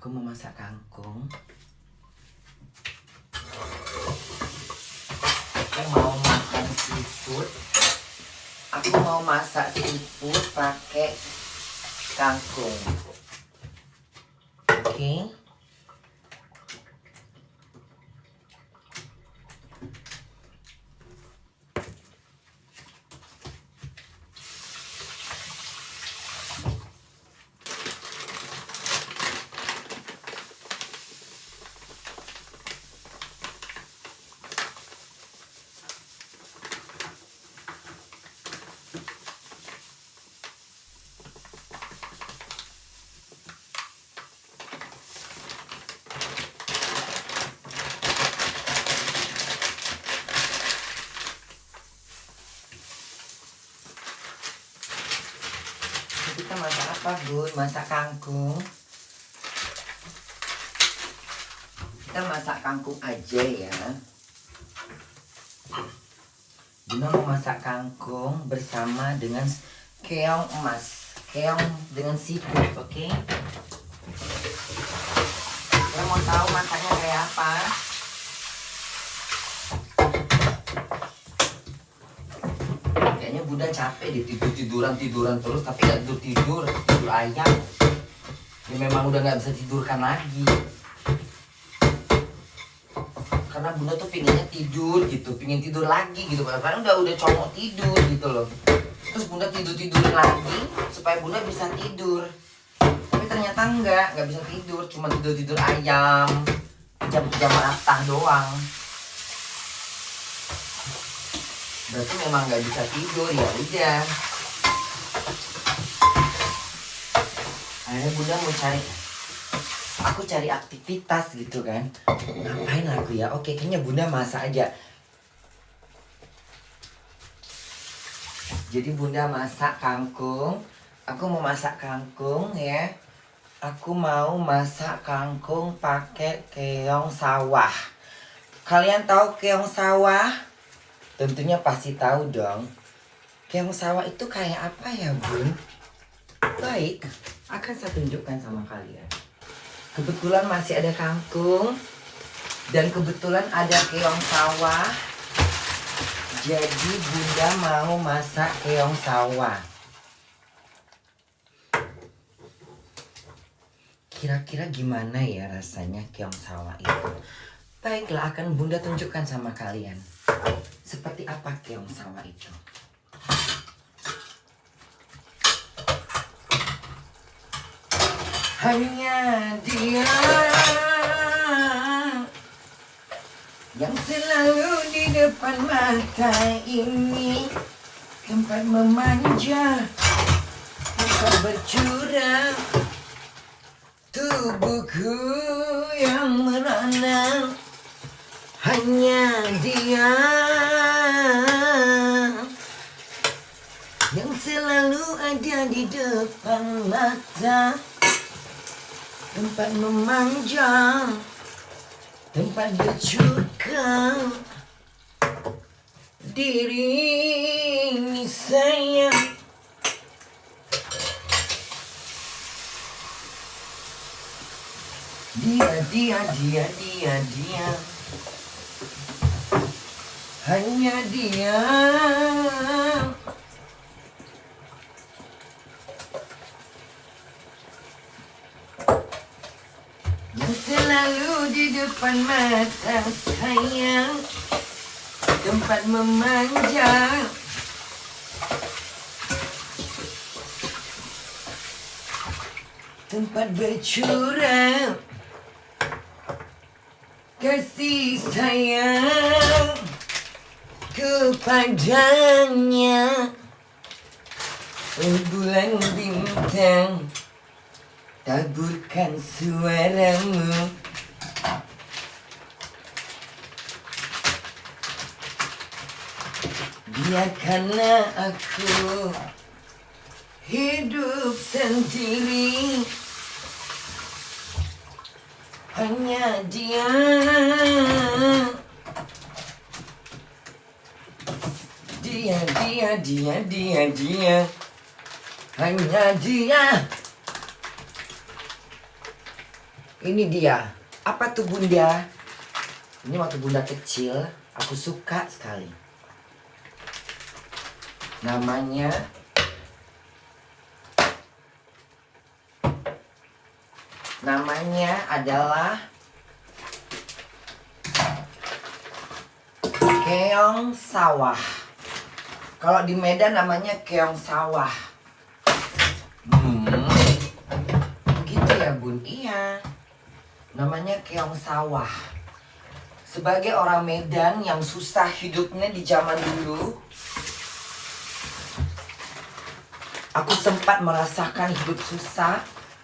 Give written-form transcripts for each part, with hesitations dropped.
Aku mau masak kangkung. Aku mau makan seafood. Aku mau masak seafood pakai kangkung. Oke. Kita masak apa, Bun? Masak kangkung. Kita masak kangkung aja ya. Bunda mau masak kangkung bersama dengan keong emas. Keong dengan seafood, oke? Kita mau tahu masaknya kayak apa? Kayaknya Bunda capek deh tiduran terus, tapi gak tidur ayam. Ya memang udah gak bisa tidurkan lagi. Karena Bunda tuh pinginnya tidur gitu, pingin tidur lagi gitu. Karena udah comok tidur gitu loh. Terus Bunda tidurin lagi supaya Bunda bisa tidur. Tapi ternyata nggak bisa tidur, cuma tidur ayam, jam ratah doang. Berarti memang nggak bisa tidur, ya udah. Akhirnya Bunda mau aku cari aktivitas gitu kan. Ngapain aku ya? Oke, kayaknya Bunda masak aja. Jadi Bunda masak kangkung. Aku mau masak kangkung ya. Aku mau masak kangkung pakai keong sawah. Kalian tahu keong sawah? Tentunya pasti tahu dong. Keong sawah itu kayak apa ya, Bun? Baik, akan saya tunjukkan sama kalian. Kebetulan masih ada kangkung dan kebetulan ada keong sawah. Jadi Bunda mau masak keong sawah. Kira-kira gimana ya rasanya keong sawah itu? Baiklah, akan Bunda tunjukkan sama kalian. Seperti apa keong sawah itu? Hanya dia yang selalu di depan mata ini, tempat memanja, tempat bercurah, tubuhku yang merana. Hanya dia yang selalu ada di depan mata, tempat memanja, tempat bercurah, diri ini sayang. Dia. Hanya dia yang selalu di depan mata sayang, tempat memanja, tempat bercurah kasih sayang kepadanya. Oh bulan bintang, taburkan suaramu. Biarkanlah aku hidup sendiri. Hanya dia hanya dia Ini dia. Apa tuh bunda? Ini waktu bunda kecil, aku suka sekali. Namanya adalah keong sawah. Kalau di Medan namanya keong sawah. Begitu ya bun? Iya. Namanya keong sawah. Sebagai orang Medan yang susah hidupnya di zaman dulu, aku sempat merasakan hidup susah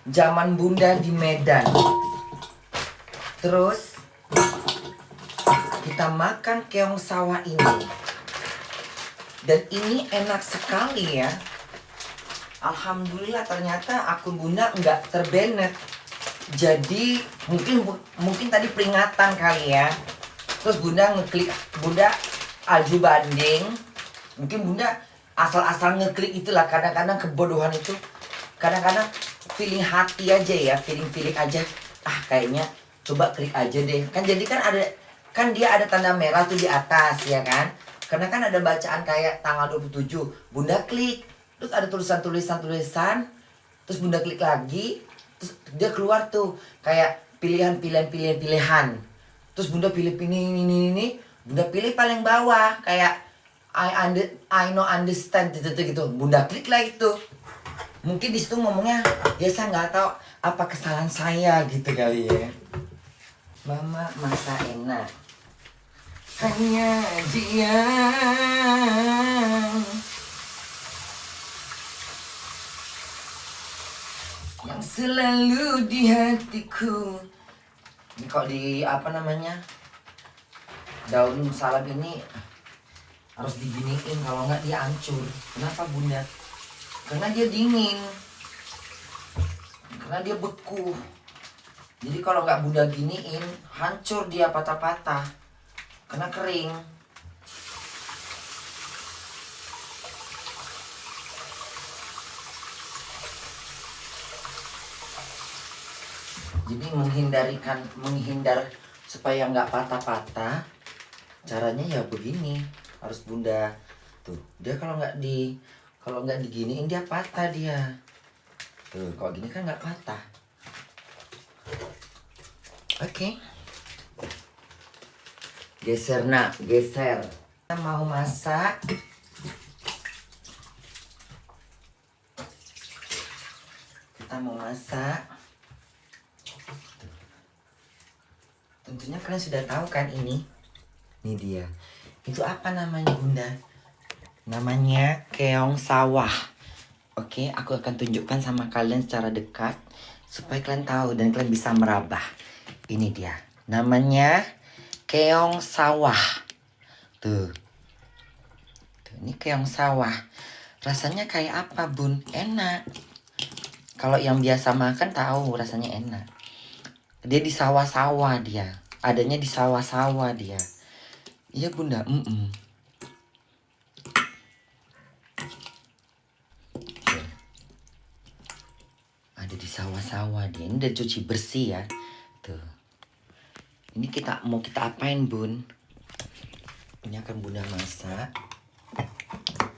zaman bunda di Medan. Terus kita makan keong sawah ini. Dan ini enak sekali ya. Alhamdulillah ternyata akun bunda nggak terbanet. Jadi mungkin tadi peringatan kali ya. Terus bunda ngeklik, bunda aju banding. Mungkin bunda asal-asal ngeklik itulah, kadang-kadang kebodohan itu. Kadang-kadang feeling hati aja ya, feeling aja. Kayaknya coba klik aja deh. Kan jadi kan dia ada tanda merah tuh di atas ya kan. Karena kan ada bacaan kayak tanggal 27. Bunda klik. Terus ada tulisan. Terus bunda klik lagi. Terus dia keluar tuh kayak pilihan. Terus bunda pilih ini. Bunda pilih paling bawah kayak I know understand gitu. Bunda klik lah itu. Mungkin di situ ngomongnya ya saya nggak tahu apa kesalahan saya gitu kali ya. Mama masa enak. Hanya dia yang selalu di hatiku. Ini kok di daun salad ini harus diginiin, kalau nggak dia hancur. Kenapa bunda? Karena dia dingin, karena dia beku. Jadi kalau nggak bunda giniin, hancur dia, patah-patah karena kering. Jadi menghindar supaya nggak patah-patah, caranya ya begini. Harus bunda tuh, dia kalau nggak diginiin dia patah dia. Tuh kalau gini kan nggak patah. Oke. Geser nak, geser. Kita mau masak. Tentunya kalian sudah tahu kan ini. Ini dia. Itu apa namanya bunda? Namanya keong sawah. Oke, aku akan tunjukkan sama kalian secara dekat supaya kalian tahu dan kalian bisa meraba. Ini dia. Namanya keong sawah. Tuh, ini keong sawah. Rasanya kayak apa bun? Enak. Kalau yang biasa makan tahu rasanya enak. Dia di sawah-sawah dia. Adanya di sawah-sawah dia. Iya bunda. Ada di sawah-sawah dia. Ini udah cuci bersih ya. Tuh. Ini mau kita apain bun? Ini akan bunda masak.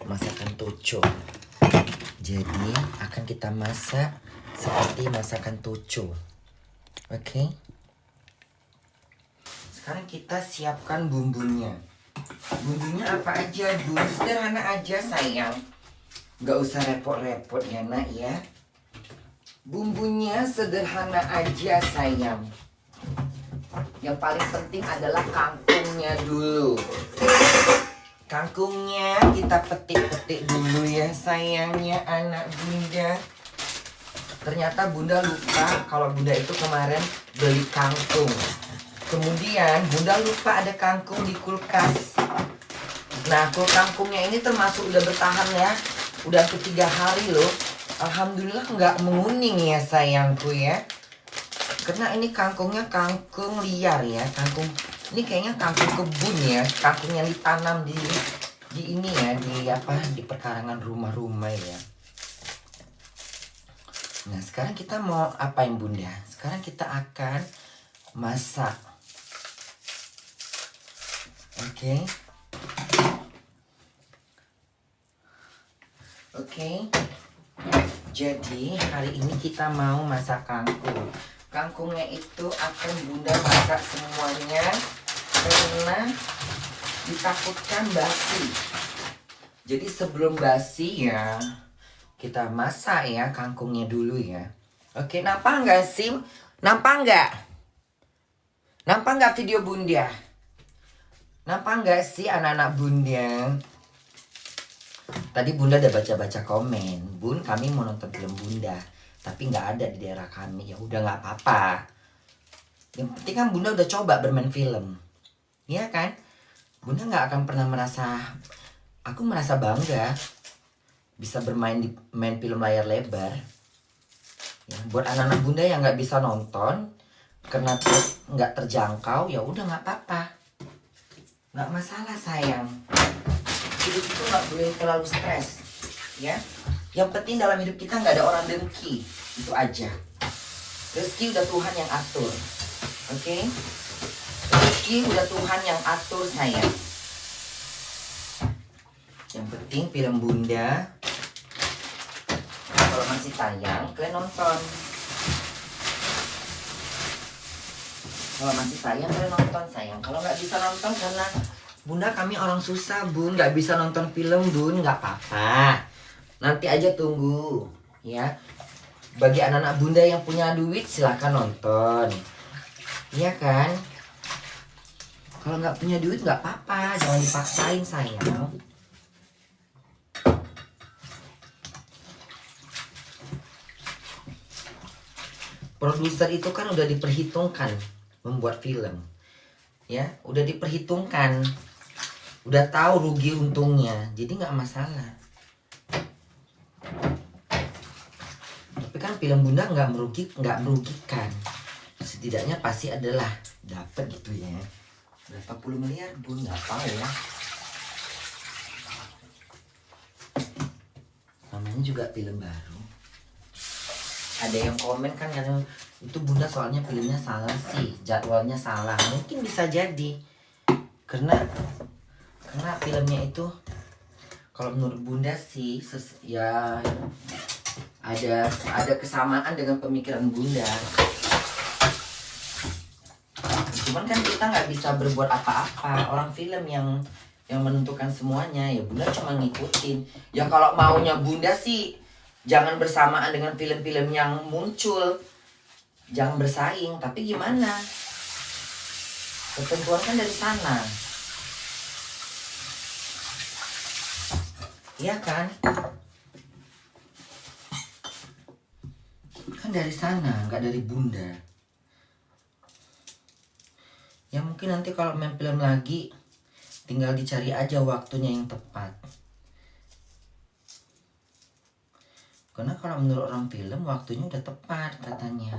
Masakan toco. Jadi akan kita masak seperti masakan toco. Oke. Sekarang kita siapkan bumbunya. Bumbunya apa aja bun? Sederhana aja sayang. Gak usah repot-repot ya nak ya. Bumbunya sederhana aja sayang. Yang paling penting adalah kangkungnya dulu. Kangkungnya kita petik-petik dulu ya sayangnya anak bunda. Ternyata bunda lupa kalau bunda itu kemarin beli kangkung. Kemudian bunda lupa ada kangkung di kulkas. Nah kangkungnya ini termasuk udah bertahan ya. Udah ke 3 hari loh. Alhamdulillah nggak menguning ya sayangku ya. Karena ini kangkungnya kangkung liar ya. Ini kayaknya kangkung kebun ya. Kangkung yang ditanam di ini ya. Di perkarangan rumah-rumah ya. Nah sekarang kita mau apain bunda? Sekarang kita akan masak. Oke. Oke. Jadi hari ini kita mau masak kangkung. Kangkungnya itu akan bunda masak semuanya karena ditakutkan basi. Jadi sebelum basi ya kita masak ya kangkungnya dulu ya. Oke, nampak nggak sih? Nampak nggak? Nampak nggak video bunda? Nampak nggak sih anak-anak bunda? Tadi bunda udah baca-baca komen. Bun, kami mau nonton film bunda, tapi nggak ada di daerah kami. Ya udah nggak apa-apa. Yang penting kan bunda udah coba bermain film. Iya kan? Bunda nggak akan pernah merasa, aku merasa bangga bisa bermain di main film layar lebar. Ya, buat anak-anak bunda yang nggak bisa nonton karena nggak terjangkau, ya udah nggak apa-apa, nggak masalah sayang. Hidup itu nggak boleh terlalu stres, ya. Yang penting dalam hidup kita nggak ada orang dengki, itu aja. Rezeki udah Tuhan yang atur, oke? Rezeki udah Tuhan yang atur sayang. Yang penting film bunda kalau masih tayang kalian nonton. Kalau masih tayang kalian nonton sayang. Kalau nggak bisa nonton karena bunda kami orang susah bun, nggak bisa nonton film bun, nggak apa-apa. Nanti aja tunggu ya. Bagi anak-anak bunda yang punya duit silahkan nonton. Iya kan? Kalau nggak punya duit nggak apa-apa, jangan dipaksain sayang. Produser itu kan udah diperhitungkan membuat film, ya udah diperhitungkan, udah tahu rugi untungnya, jadi nggak masalah. Tapi kan film bunda nggak merugikan, setidaknya pasti adalah dapat gitu ya. Berapa puluh miliar bun nggak tahu ya. Namanya juga film baru. Ada yang komen kan kadang itu bunda soalnya filmnya salah sih, jadwalnya salah. Mungkin bisa jadi karena filmnya itu kalau menurut bunda sih ya ada kesamaan dengan pemikiran bunda. Cuman kan kita nggak bisa berbuat apa-apa, orang film yang menentukan semuanya, ya bunda cuma ngikutin. Ya kalau maunya bunda sih jangan bersamaan dengan film-film yang muncul, jangan bersaing. Tapi gimana? Ketentuan kan dari sana, iya kan? Kan dari sana, nggak dari bunda. Ya mungkin nanti kalau main film lagi, tinggal dicari aja waktunya yang tepat. Karena kalau menurut orang film waktunya udah tepat katanya.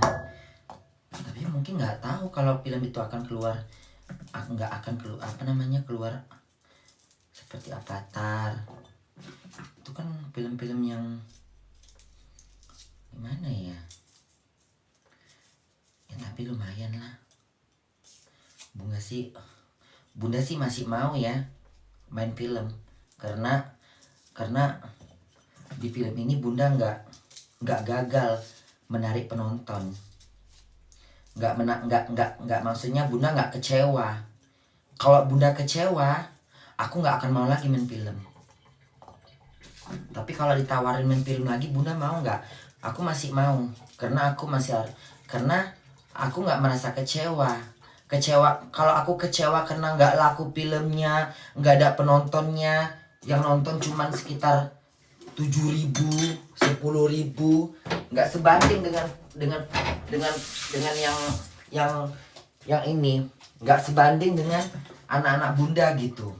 Tapi mungkin nggak tahu kalau film itu akan keluar, nggak akan keluar seperti Avatar. Itu kan film-film yang gimana ya? Ya tapi lumayan lah. Bunda sih masih mau ya main film karena di film ini bunda nggak gagal menarik penonton, nggak maksudnya bunda nggak kecewa. Kalau bunda kecewa, aku nggak akan mau lagi main film. Tapi kalau ditawarin main film lagi, bunda mau nggak? Aku masih mau karena aku nggak merasa kecewa. Kalau aku kecewa karena nggak laku filmnya, nggak ada penontonnya, yang nonton cuman sekitar 7.000, 10.000, nggak sebanding dengan yang ini, nggak sebanding dengan anak-anak bunda gitu.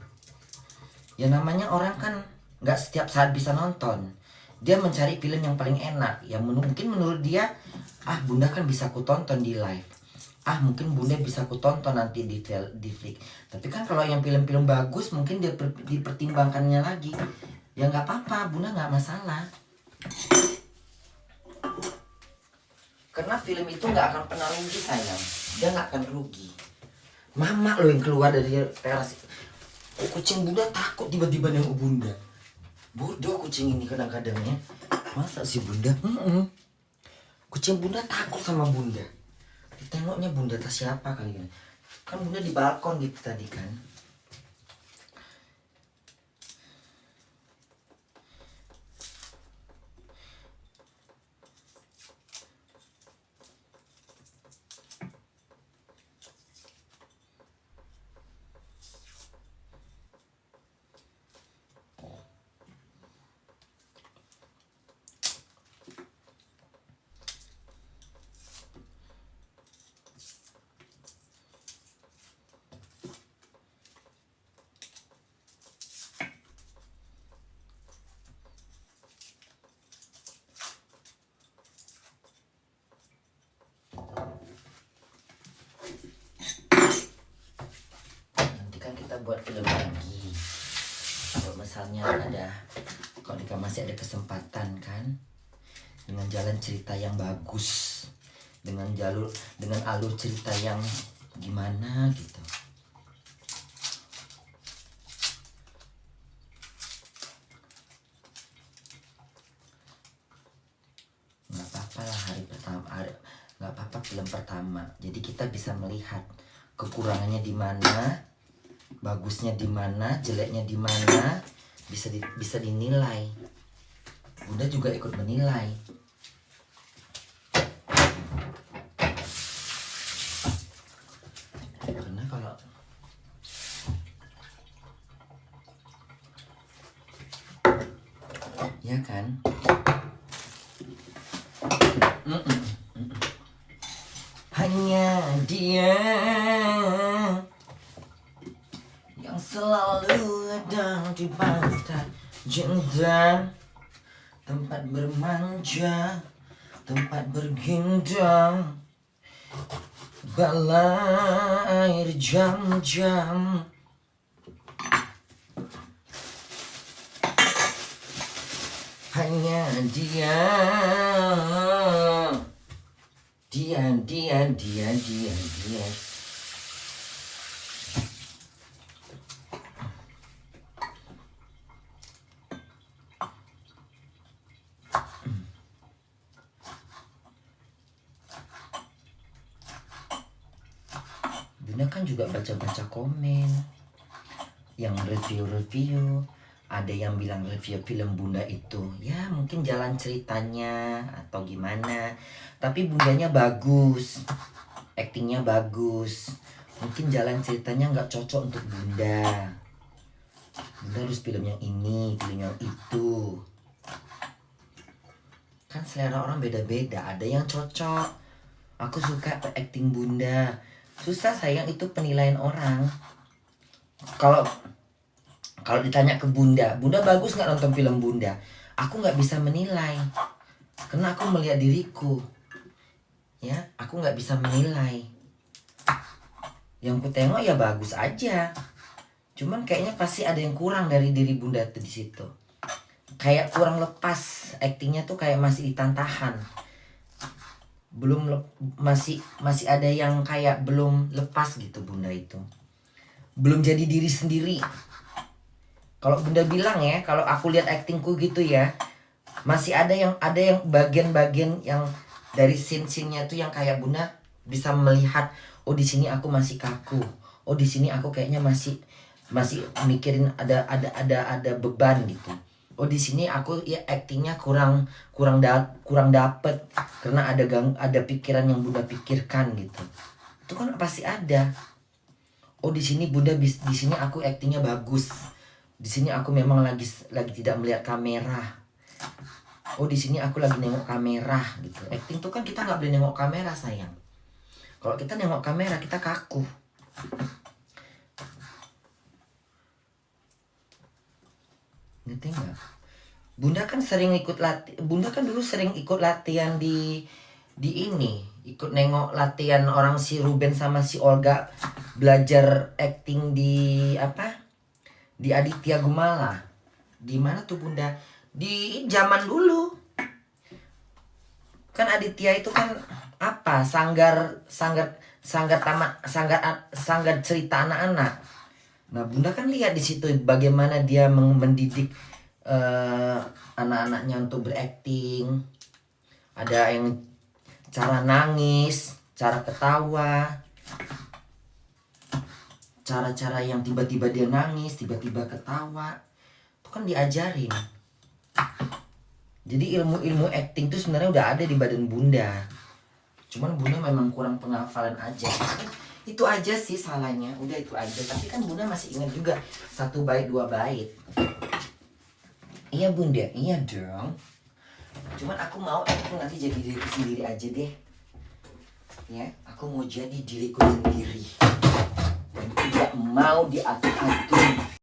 Ya namanya orang kan nggak setiap saat bisa nonton. Dia mencari film yang paling enak. Ya mungkin menurut dia, bunda kan bisa ku tonton di live. Mungkin bunda bisa ku tonton nanti di Flick. Tapi kan kalau yang film-film bagus mungkin dia dipertimbangkannya lagi. Ya nggak apa-apa, bunda nggak masalah. Karena film itu nggak akan pernah rugi sayang. Dia nggak akan rugi. Mama lo yang keluar dari teras. Kucing Bunda takut tiba-tiba nengok Bunda. Bodoh kucing ini kadang-kadang ya. Masa sih Bunda? Kucing Bunda takut sama Bunda. Ditengoknya Bunda tas siapa kali ini. Kan Bunda di balkon gitu tadi kan. Kita buat film lagi. Kalau misalnya kalau masih ada kesempatan kan, dengan jalan cerita yang bagus, dengan alur cerita yang gimana gitu. Nggak apa-apa lah nggak apa-apa film pertama. Jadi kita bisa melihat kekurangannya di mana, bagusnya di mana, jeleknya di mana, bisa dinilai. Bunda juga ikut menilai. Karena kalau ya kan, hanya dia yang selalu ada di pantai cinta, tempat bermanja, tempat bergendang, bala air jam-jam. Hanya dia. Bunda kan juga baca-baca komen yang review. Ada yang bilang review film Bunda itu ya mungkin jalan ceritanya atau gimana, tapi Bundanya bagus, aktingnya bagus. Mungkin jalan ceritanya nggak cocok untuk Bunda. Bunda harus film yang ini, film yang itu. Kan selera orang beda-beda, ada yang cocok. Aku suka acting Bunda. Susah sayang, itu penilaian orang. Kalau ditanya ke Bunda bagus nggak nonton film Bunda? Aku nggak bisa menilai, karena aku melihat diriku. Ya, aku nggak bisa menilai. Yang ku tengok ya bagus aja. Cuman kayaknya pasti ada yang kurang dari diri Bunda tuh di situ. Kayak kurang lepas, aktingnya tuh kayak masih ditantahan. Masih ada yang kayak belum lepas gitu Bunda itu. Belum jadi diri sendiri. Kalau Bunda bilang ya, kalau aku lihat aktingku gitu ya, masih ada yang bagian-bagian yang dari scene-nya tuh yang kayak Bunda bisa melihat, oh di sini aku masih kaku, oh di sini aku kayaknya masih mikirin ada beban gitu, oh di sini aku ya aktingnya kurang dapet karena ada pikiran yang Bunda pikirkan gitu. Itu kan pasti ada. Oh di sini Bunda di sini aku aktingnya bagus. Di sini aku memang lagi tidak melihat kamera. Oh di sini aku lagi nengok kamera gitu. Acting tuh kan kita nggak boleh nengok kamera sayang. Kalau kita nengok kamera kita kaku. Ngerti nggak? Bunda kan dulu sering ikut latihan di ini, ikut nengok latihan orang si Ruben sama si Olga belajar acting di Aditya Gumala. Di mana tuh Bunda? Di zaman dulu. Kan Aditya itu kan apa? Sanggar cerita anak-anak. Nah, Bunda kan lihat di situ bagaimana dia mendidik anak-anaknya untuk berakting. Ada yang cara nangis, cara ketawa, cara-cara yang tiba-tiba dia nangis, tiba-tiba ketawa. Itu kan diajarin. Jadi ilmu-ilmu acting itu sebenarnya udah ada di badan Bunda. Cuman Bunda memang kurang penghafalan aja. Itu aja sih salahnya, udah itu aja. Tapi kan Bunda masih ingat juga 1 bait 2 bait. Iya Bunda, iya dong. Cuman aku nanti jadi diriku sendiri aja deh. Ya, aku mau jadi diriku sendiri. Dan tidak mau diatur-atur.